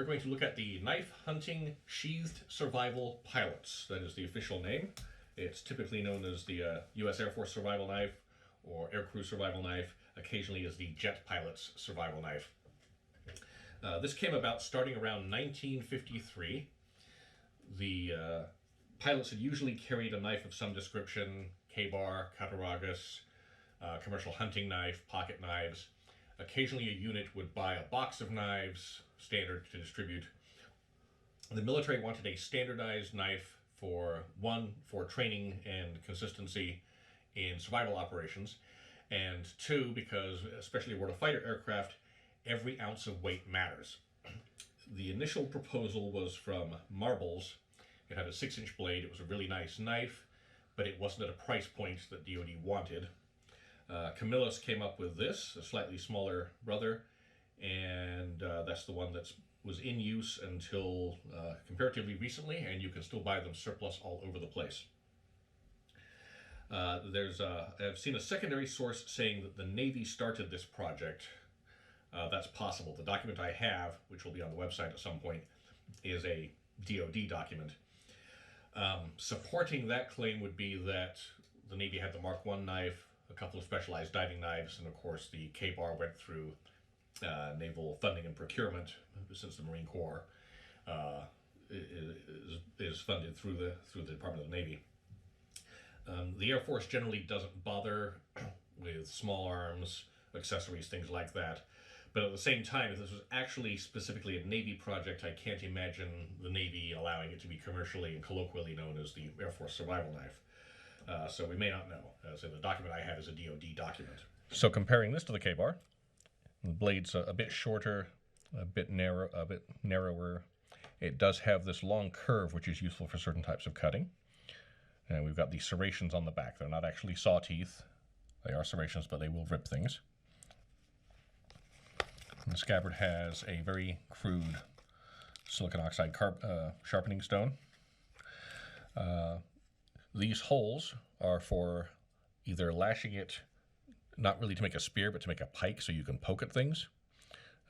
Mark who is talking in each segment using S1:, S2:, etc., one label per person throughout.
S1: we're going to look at the Knife Hunting Sheathed Survival Pilots. That is the official name. It's typically known as the U.S. Air Force Survival Knife or Aircrew Survival Knife, occasionally as the Jet Pilot's Survival Knife. This came about starting around 1953. The pilots had usually carried a knife of some description, K-bar, cattaraugus, commercial hunting knife, pocket knives. Occasionally a unit would buy a box of knives, standard to distribute. The military wanted a standardized knife for training and consistency in survival operations, and two, because especially aboard a fighter aircraft, every ounce of weight matters. The initial proposal was from Marbles. It had a 6-inch blade. It was a really nice knife, but it wasn't at a price point that DoD wanted. Camillus came up with this, a slightly smaller brother, and that's the one that was in use until comparatively recently, and you can still buy them surplus all over the place. I've seen a secondary source saying that the Navy started this project. That's possible. The document I have, which will be on the website at some point, is a DoD document. Supporting that claim would be that the Navy had the Mark I knife, a couple of specialized diving knives, and of course the K-bar went through naval funding and procurement since the Marine Corps is funded through the Department of the Navy. The Air Force generally doesn't bother with small arms, accessories, things like that. But at the same time, if this was actually specifically a Navy project, I can't imagine the Navy allowing it to be commercially and colloquially known as the Air Force Survival Knife. So we may not know. So the document I have is a DoD document. So comparing this to the K-bar, the blade's a bit shorter, a bit narrower. It does have this long curve, which is useful for certain types of cutting. And we've got these serrations on the back. They're not actually saw teeth. They are serrations, but they will rip things. And the scabbard has a very crude silicon oxide sharpening stone. These holes are for either lashing it, not really to make a spear, but to make a pike so you can poke at things.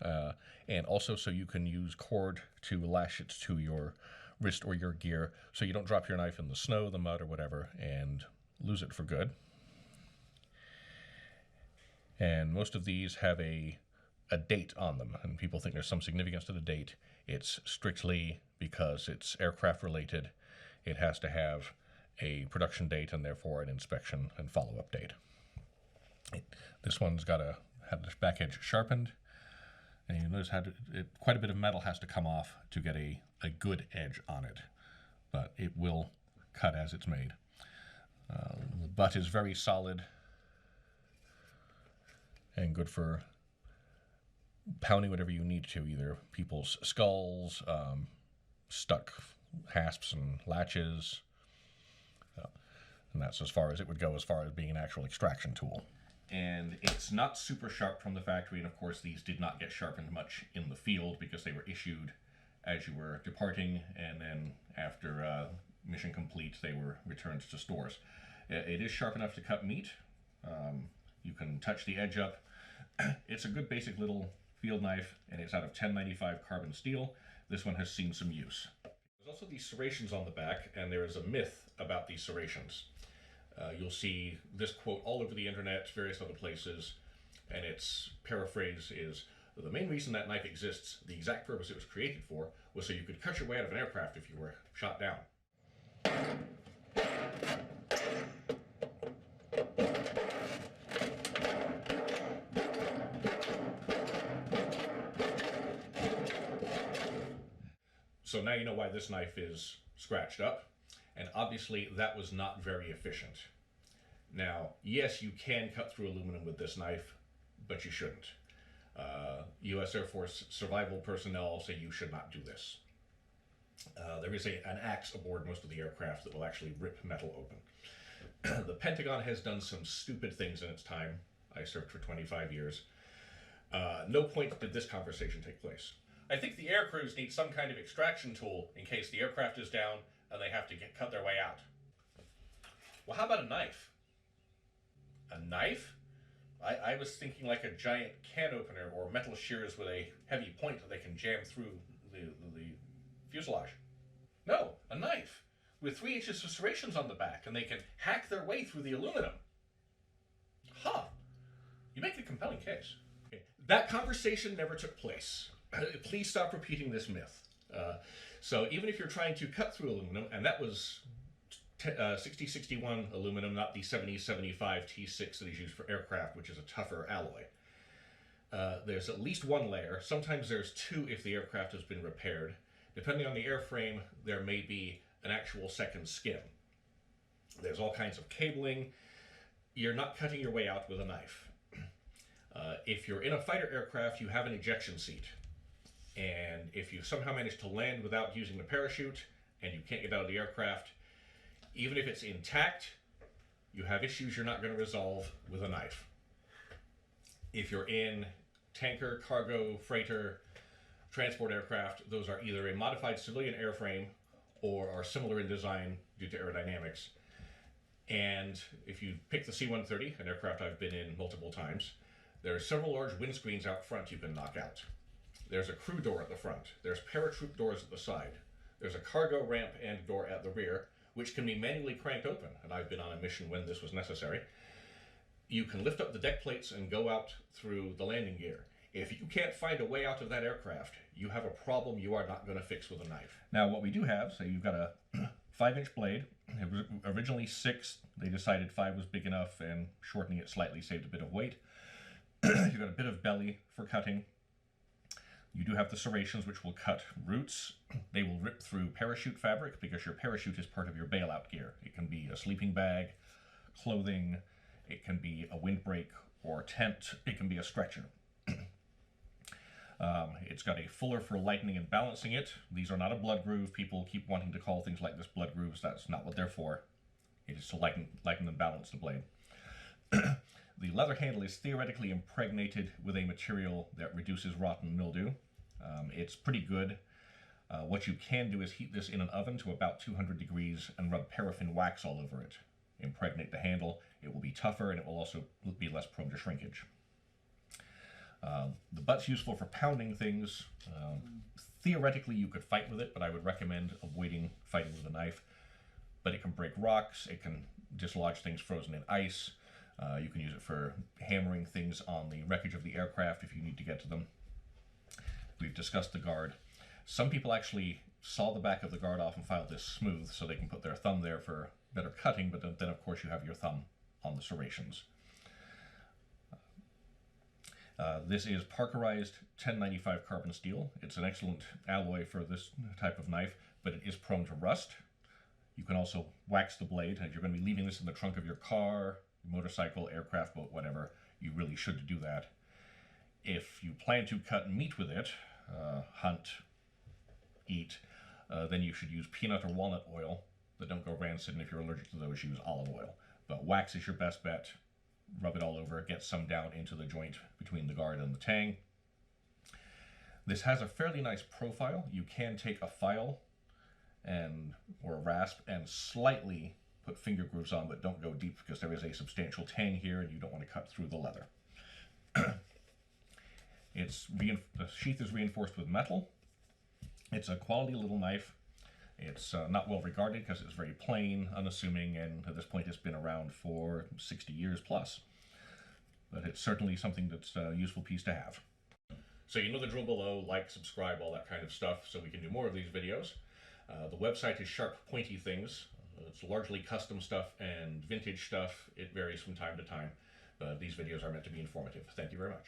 S1: And also so you can use cord to lash it to your wrist or your gear so you don't drop your knife in the snow, the mud, or whatever and lose it for good. And most of these have a date on them, and people think there's some significance to the date. It's strictly because it's aircraft related. It has to have a production date and therefore an inspection and follow-up date. This one's got had the back edge sharpened, and you notice quite a bit of metal has to come off to get a good edge on it, but it will cut as it's made. The butt is very solid and good for pounding whatever you need to, either people's skulls, stuck hasps and latches, and that's as far as it would go as far as being an actual extraction tool. And it's not super sharp from the factory, and of course these did not get sharpened much in the field because they were issued as you were departing, and then after mission complete they were returned to stores. It is sharp enough to cut meat. You can touch the edge up. It's a good basic little field knife, and it's out of 1095 carbon steel. This one has seen some use. There's also these serrations on the back, and there is a myth about these serrations. You'll see this quote all over the internet, various other places, and its paraphrase is, the main reason that knife exists, the exact purpose it was created for, was so you could cut your way out of an aircraft if you were shot down. So now you know why this knife is scratched up, and obviously that was not very efficient. Now, yes, you can cut through aluminum with this knife, but you shouldn't. U.S. Air Force survival personnel say you should not do this. There is an axe aboard most of the aircraft that will actually rip metal open. The Pentagon has done some stupid things in its time. I served for 25 years. No point did this conversation take place. I think the air crews need some kind of extraction tool in case the aircraft is down and they have to cut their way out. Well, how about a knife? A knife? I was thinking like a giant can opener or metal shears with a heavy point that they can jam through the fuselage. No, a knife with 3 inches of serrations on the back, and they can hack their way through the aluminum. Huh. You make a compelling case. Okay. That conversation never took place. Please stop repeating this myth. So even if you're trying to cut through aluminum, and that was 6061 aluminum, not the 7075 T6 that is used for aircraft, which is a tougher alloy. There's at least 1 layer. Sometimes there's 2 if the aircraft has been repaired. Depending on the airframe, there may be an actual second skin. There's all kinds of cabling. You're not cutting your way out with a knife. If you're in a fighter aircraft, you have an ejection seat. And if you somehow manage to land without using the parachute and you can't get out of the aircraft, even if it's intact, you have issues you're not going to resolve with a knife. If you're in tanker, cargo, freighter, transport aircraft, those are either a modified civilian airframe or are similar in design due to aerodynamics. And if you pick the C-130, an aircraft I've been in multiple times, there are several large windscreens out front you can knock out. There's a crew door at the front. There's paratroop doors at the side. There's a cargo ramp and door at the rear, which can be manually cranked open, and I've been on a mission when this was necessary. You can lift up the deck plates and go out through the landing gear. If you can't find a way out of that aircraft, you have a problem you are not going to fix with a knife. Now, what we do have, so you've got a 5-inch blade. It was originally 6. They decided 5 was big enough, and shortening it slightly saved a bit of weight. You've got a bit of belly for cutting. You do have the serrations, which will cut roots. They will rip through parachute fabric because your parachute is part of your bailout gear. It can be a sleeping bag, clothing, it can be a windbreak or tent, it can be a stretcher. It's got a fuller for lightening and balancing it. These are not a blood groove. People keep wanting to call things like this blood grooves. That's not what they're for. It is to lighten and balance the blade. The leather handle is theoretically impregnated with a material that reduces rot and mildew. It's pretty good. What you can do is heat this in an oven to about 200 degrees and rub paraffin wax all over it. Impregnate the handle. It will be tougher and it will also be less prone to shrinkage. The butt's useful for pounding things. Theoretically, you could fight with it, but I would recommend avoiding fighting with a knife. But it can break rocks. It can dislodge things frozen in ice. You can use it for hammering things on the wreckage of the aircraft if you need to get to them. We've discussed the guard. Some people actually saw the back of the guard off and filed this smooth so they can put their thumb there for better cutting, but then of course you have your thumb on the serrations. This is Parkerized 1095 carbon steel. It's an excellent alloy for this type of knife, but it is prone to rust. You can also wax the blade, and if you're going to be leaving this in the trunk of your car, motorcycle, aircraft, boat, whatever, you really should do that. If you plan to cut meat with it, hunt, eat, then you should use peanut or walnut oil that don't go rancid, and if you're allergic to those, use olive oil. But wax is your best bet. Rub it all over, get some down into the joint between the guard and the tang. This has a fairly nice profile. You can take a file or a rasp and slightly put finger grooves on, but don't go deep because there is a substantial tang here and you don't want to cut through the leather. The sheath is reinforced with metal. It's a quality little knife. It's not well regarded because it's very plain, unassuming, and at this point it's been around for 60 years plus. But it's certainly something that's a useful piece to have. So you know the drill below, like, subscribe, all that kind of stuff, so we can do more of these videos. The website is Sharp Pointy Things. It's largely custom stuff and vintage stuff. It varies from time to time, but these videos are meant to be informative. Thank you very much.